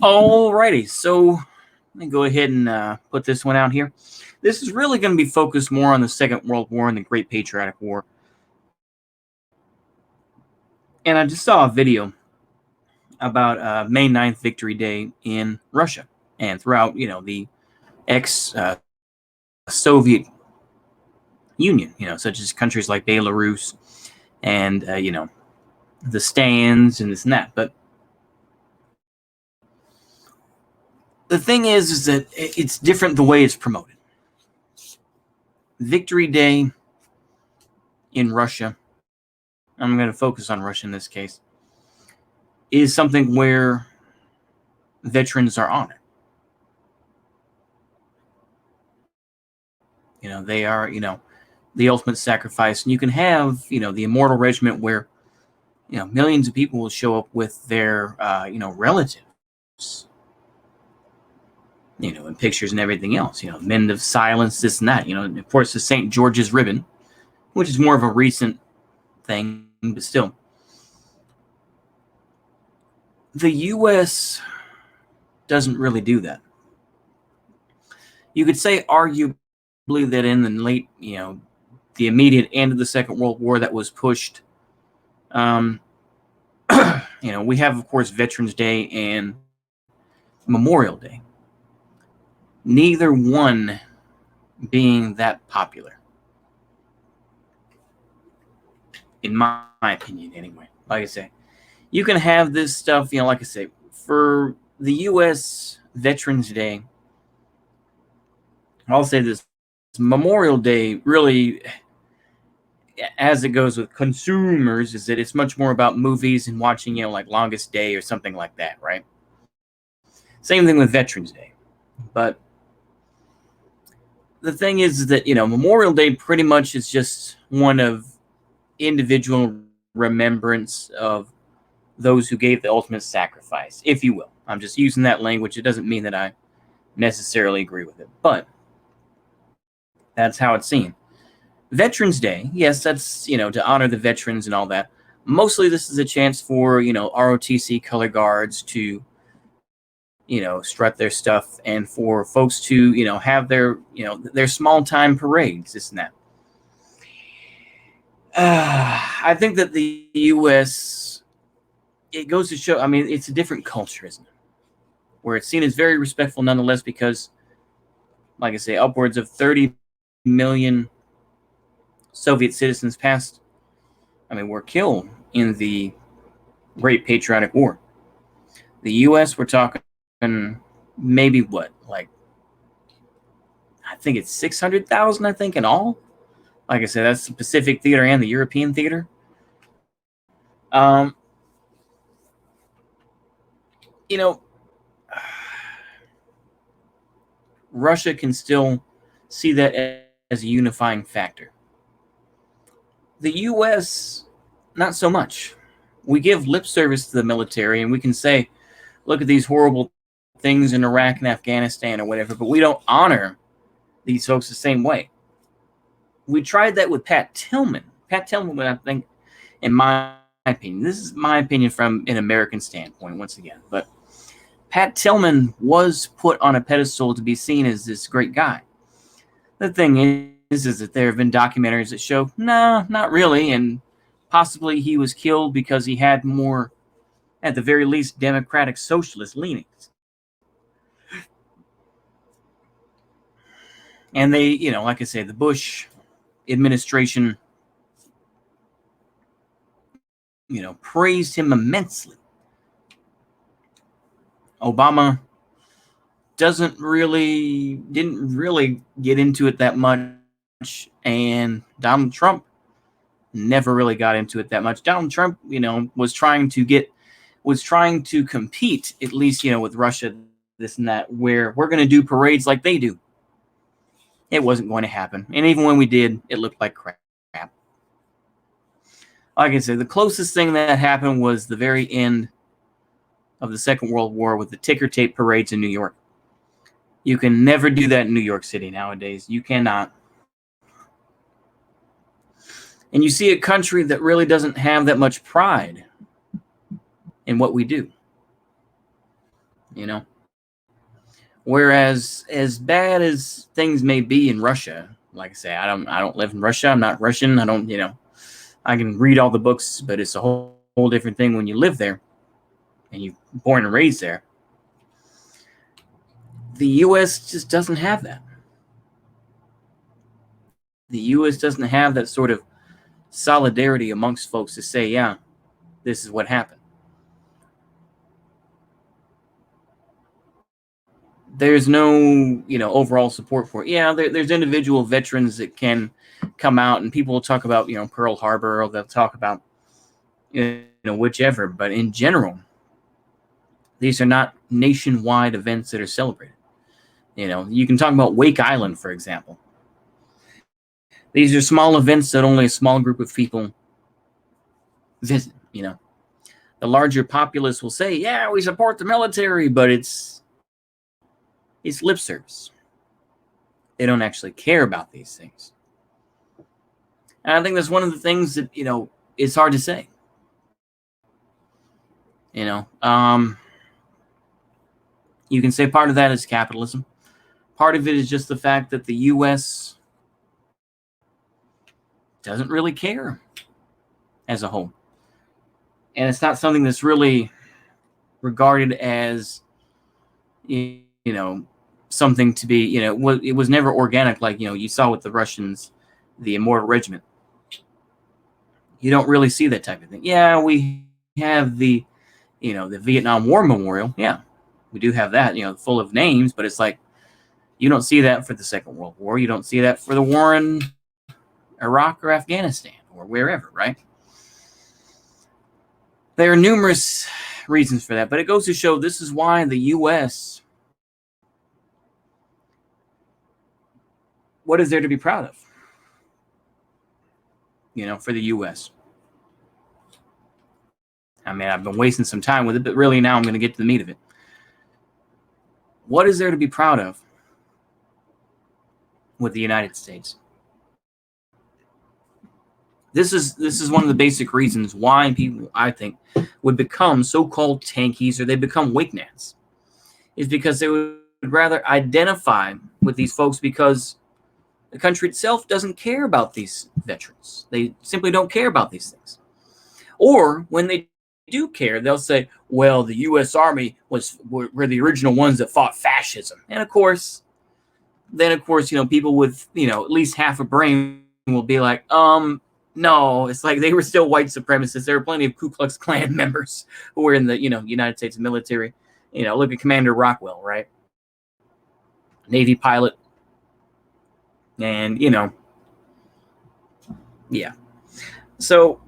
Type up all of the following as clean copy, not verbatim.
Alrighty, so let me go ahead and put this one out here. This is really going to be focused more on the Second World War and the Great Patriotic War. And I just saw a video about May 9th Victory Day in Russia and throughout, the ex-Soviet Union, such as countries like Belarus and, the stands and this and that. But the thing is that it's different the way it's promoted. Victory Day in Russia, I'm going to focus on Russia in this case, is something where veterans are honored. They are, the ultimate sacrifice. And you can have, the Immortal Regiment where, millions of people will show up with their, relatives, and pictures and everything else, Men of Silence, this and that, of course, the St. George's ribbon, which is more of a recent thing, but still. The U.S. doesn't really do that. You could say arguably that in the late, the immediate end of the Second World War that was pushed. We have, of course, Veterans Day and Memorial Day. Neither one being that popular. In my opinion, anyway. Like I say, you can have this stuff, like I say, for the U.S. Veterans Day, I'll say this, Memorial Day really, as it goes with consumers, is that it's much more about movies and watching, like Longest Day or something like that, right? Same thing with Veterans Day. But the thing is that, Memorial Day pretty much is just one of individual remembrance of those who gave the ultimate sacrifice, if you will. I'm just using that language. It doesn't mean that I necessarily agree with it, but that's how it's seen. Veterans Day, yes, that's, to honor the veterans and all that. Mostly this is a chance for, ROTC color guards to, strut their stuff, and for folks to, have their, their small time parades, this and that. I think that the U.S., it goes to show, it's a different culture, isn't it? Where it's seen as very respectful nonetheless because, like I say, upwards of 30 million Soviet citizens were killed in the Great Patriotic War. The U.S., we're talking maybe I think it's 600,000, I think, in all. Like I said, that's the Pacific Theater and the European Theater. Russia can still see that as a unifying factor. The U.S., not so much. We give lip service to the military, and we can say, look at these horrible things in Iraq and Afghanistan or whatever, but we don't honor these folks the same way. We tried that with Pat Tillman. Pat Tillman, I think, in my opinion, this is my opinion from an American standpoint, once again, but Pat Tillman was put on a pedestal to be seen as this great guy. The thing is that there have been documentaries that show, no, not really, and possibly he was killed because he had more, at the very least, democratic socialist leanings. And they, like I say, the Bush administration, praised him immensely. Obama didn't really get into it that much, and Donald Trump never really got into it that much. Donald Trump, was trying to compete, at least, with Russia, this and that, where we're going to do parades like they do. It wasn't going to happen. And even when we did, it looked like crap. Like I said, the closest thing that happened was the very end of the Second World War with the ticker tape parades in New York. You can never do that in New York City nowadays. You cannot. And you see a country that really doesn't have that much pride in what we do. you know. Whereas, as bad as things may be in Russia, like I say, I don't live in Russia. I'm not Russian. I don't, I can read all the books, but it's a whole different thing when you live there and you're born and raised there. The U.S. just doesn't have that. The U.S. doesn't have that sort of solidarity amongst folks to say, yeah, this is what happened. There's no, overall support for it. Yeah, there's individual veterans that can come out, and people will talk about, Pearl Harbor, or they'll talk about, whichever. But in general, these are not nationwide events that are celebrated. You can talk about Wake Island, for example. These are small events that only a small group of people visit. The larger populace will say, yeah, we support the military, but it's lip service. They don't actually care about these things. And I think that's one of the things that, it's hard to say. You can say part of that is capitalism. Part of it is just the fact that the U.S. doesn't really care as a whole. And it's not something that's really regarded as, something to be, it was never organic. Like, you saw with the Russians, the Immortal Regiment. You don't really see that type of thing. Yeah, we have the Vietnam War Memorial. Yeah, we do have that, full of names, but it's like, you don't see that for the Second World War. You don't see that for the war in Iraq or Afghanistan or wherever, right? There are numerous reasons for that, but it goes to show this is why the U.S., what is there to be proud of? For the U.S. I mean, I've been wasting some time with it, but really now I'm going to get to the meat of it. What is there to be proud of with the United States? This is one of the basic reasons why people, I think, would become so-called tankies, or they become Wignats, is because they would rather identify with these folks because the country itself doesn't care about these veterans. They simply don't care about these things. Or when they do care, they'll say, well, the U.S. Army were the original ones that fought fascism. And of course, people with, at least half a brain will be like, no, it's like they were still white supremacists. There were plenty of Ku Klux Klan members who were in the, United States military. Look at Commander Rockwell, right? Navy pilot. And, yeah. So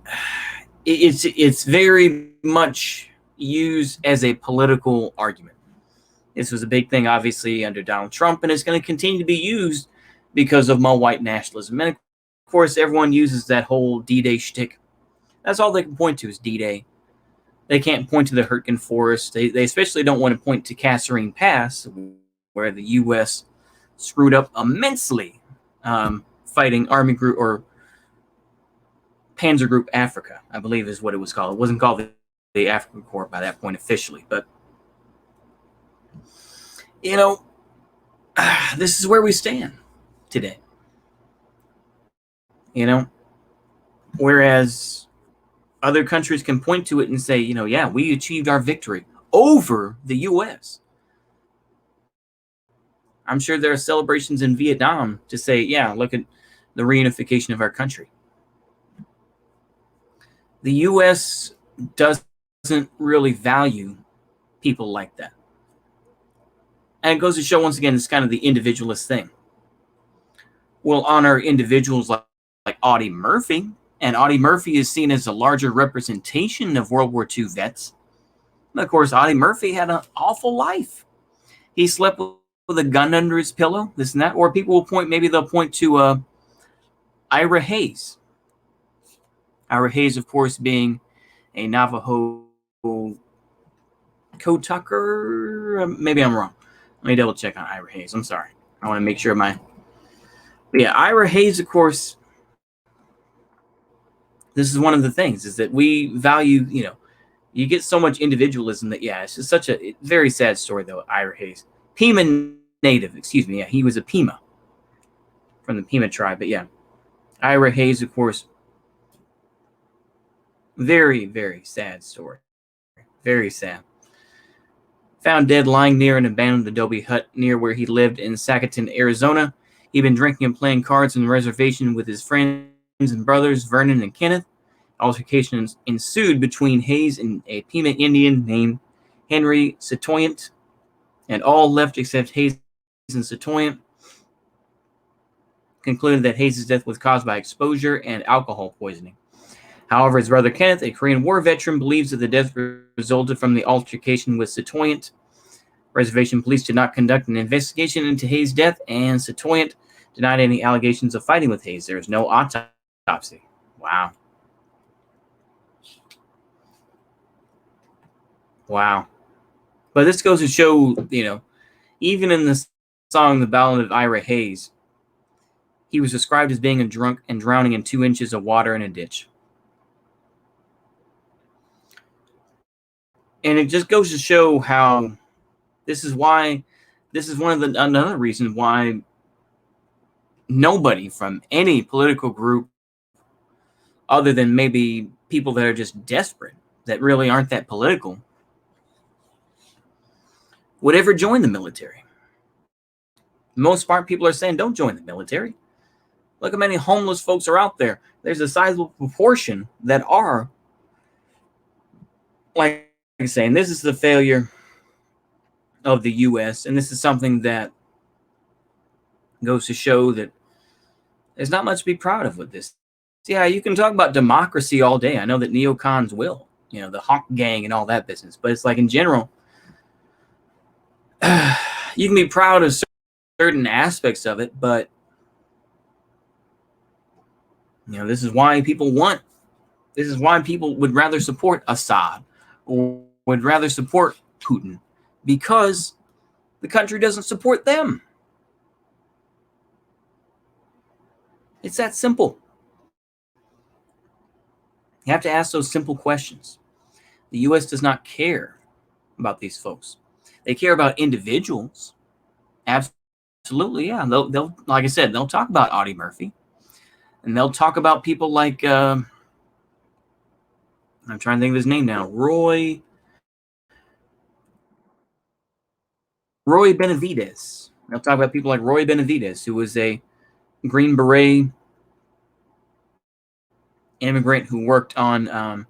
it's very much used as a political argument. This was a big thing, obviously, under Donald Trump, and it's going to continue to be used because of more white nationalism. And, of course, everyone uses that whole D-Day shtick. That's all they can point to is D-Day. They can't point to the Hurtgen Forest. They especially don't want to point to Kasserine Pass, where the U.S. screwed up immensely fighting Army Group or Panzer Group Africa, I believe is what it was called. It wasn't called the African Corps by that point officially, but this is where we stand today. Whereas other countries can point to it and say, yeah, we achieved our victory over the U.S. I'm sure there are celebrations in Vietnam to say, yeah, look at the reunification of our country. The U.S. doesn't really value people like that. And it goes to show, once again, it's kind of the individualist thing. We'll honor individuals like Audie Murphy, and Audie Murphy is seen as a larger representation of World War II vets. But of course, Audie Murphy had an awful life. He slept with a gun under his pillow, this and that. Or people will point, maybe they'll point to Ira Hayes. Ira Hayes, of course, being a Navajo code talker. Maybe I'm wrong. Let me double check on Ira Hayes. I'm sorry. I want to make sure But yeah, Ira Hayes, of course, this is one of the things, is that we value, You get so much individualism that, yeah, it's just such a very sad story, though. Ira Hayes, Pima native, excuse me. Yeah, he was a Pima from the Pima tribe. But yeah, Ira Hayes, of course, very, very sad story. Very sad. Found dead lying near an abandoned adobe hut near where he lived in Sacaton, Arizona. He'd been drinking and playing cards on the reservation with his friends and brothers, Vernon and Kenneth. Altercations ensued between Hayes and a Pima Indian named Henry Satoyant, and all left except Hayes and Satoyant concluded that Hayes' death was caused by exposure and alcohol poisoning. However, his brother Kenneth, a Korean War veteran, believes that the death resulted from the altercation with Satoyant. Reservation police did not conduct an investigation into Hayes' death, and Satoyant denied any allegations of fighting with Hayes. There is no autopsy. Wow. Wow. But this goes to show, even in the song The Ballad of Ira Hayes, he was described as being a drunk and drowning in 2 inches of water in a ditch. And it just goes to show how this is one of another reason why nobody from any political group, other than maybe people that are just desperate, that really aren't that political, would ever join the military. Most smart people are saying, don't join the military. Look how many homeless folks are out there. There's a sizable proportion that are, like I'm saying, this is the failure of the U.S., and this is something that goes to show that there's not much to be proud of with this. Yeah, you can talk about democracy all day. I know that neocons will, the Hawk Gang and all that business. But it's like, in general, you can be proud of certain aspects of it, but this is why people would rather support Assad or would rather support Putin, because the country doesn't support them. It's that simple. You have to ask those simple questions. The U.S. does not care about these folks. They care about individuals. Absolutely, yeah. They'll like I said, they'll talk about Audie Murphy, and they'll talk about people like I'm trying to think of his name now, Roy Benavides. They'll talk about people like Roy Benavides, who was a Green Beret immigrant who worked on,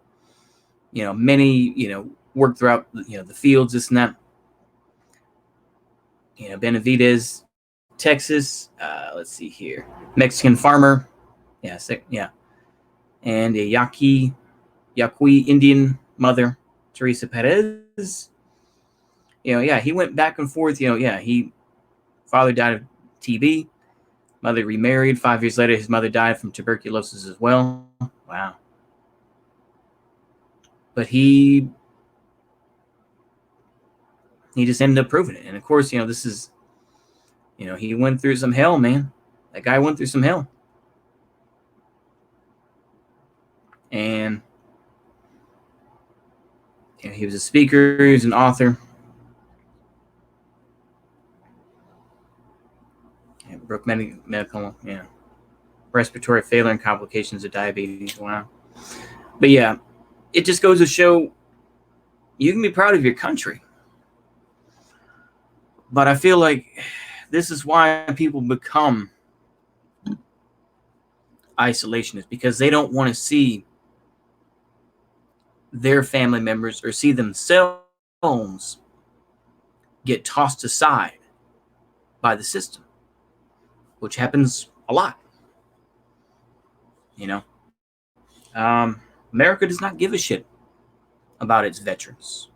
many, worked throughout, the fields, this and that. Benavides, Texas. Let's see here, Mexican farmer. Yeah, and a Yaqui Indian mother, Teresa Perez. He went back and forth. Father died of TB. Mother remarried. 5 years later, his mother died from tuberculosis as well. Wow. But he just ended up proving it. And of course, this is, he went through some hell, man. That guy went through some hell. And he was a speaker, he was an author. Broke medical, respiratory failure and complications of diabetes. Wow. But yeah, it just goes to show you can be proud of your country. But I feel like this is why people become isolationists, because they don't want to see their family members or see themselves get tossed aside by the system, which happens a lot. America does not give a shit about its veterans.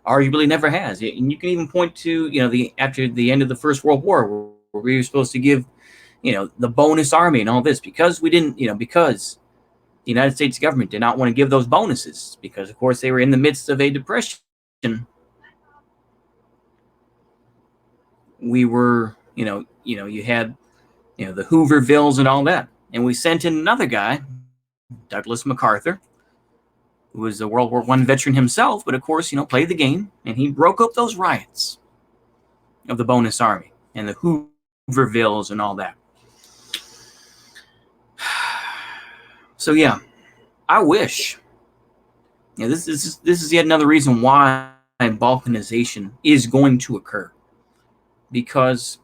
Arguably never has. And you can even point to, after the end of the First World War, where we were supposed to give, the bonus army and all this, because we didn't, because the United States government did not want to give those bonuses, because, of course, they were in the midst of a depression. We were, you had, the Hoovervilles and all that. And we sent in another guy, Douglas MacArthur, who was a World War I veteran himself, but of course, played the game, and he broke up those riots of the Bonus Army and the Hoovervilles and all that. So yeah, I wish. This is yet another reason why balkanization is going to occur, because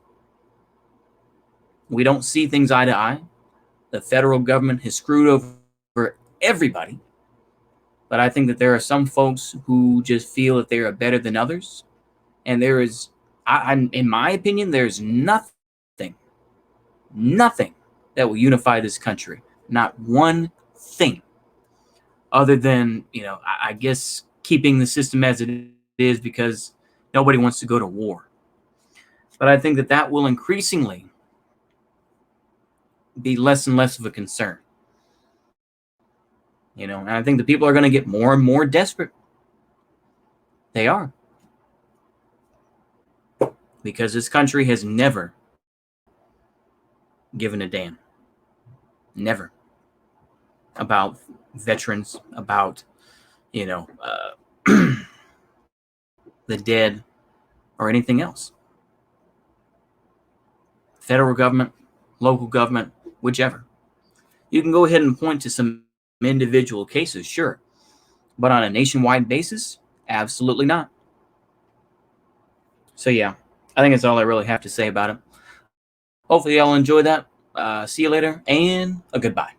we don't see things eye to eye. The federal government has screwed over everybody, but I think that there are some folks who just feel that they are better than others, and there is, in my opinion, there's nothing that will unify this country. Not one thing, other than, I guess, keeping the system as it is, because nobody wants to go to war. But I think that will increasingly be less and less of a concern. And I think the people are going to get more and more desperate. They are. Because this country has never given a damn. Never. About veterans, about, the dead, or anything else. Federal government, local government, whichever. You can go ahead and point to some individual cases, sure. But on a nationwide basis, absolutely not. So yeah, I think that's all I really have to say about it. Hopefully y'all enjoy that. See you later, and a goodbye.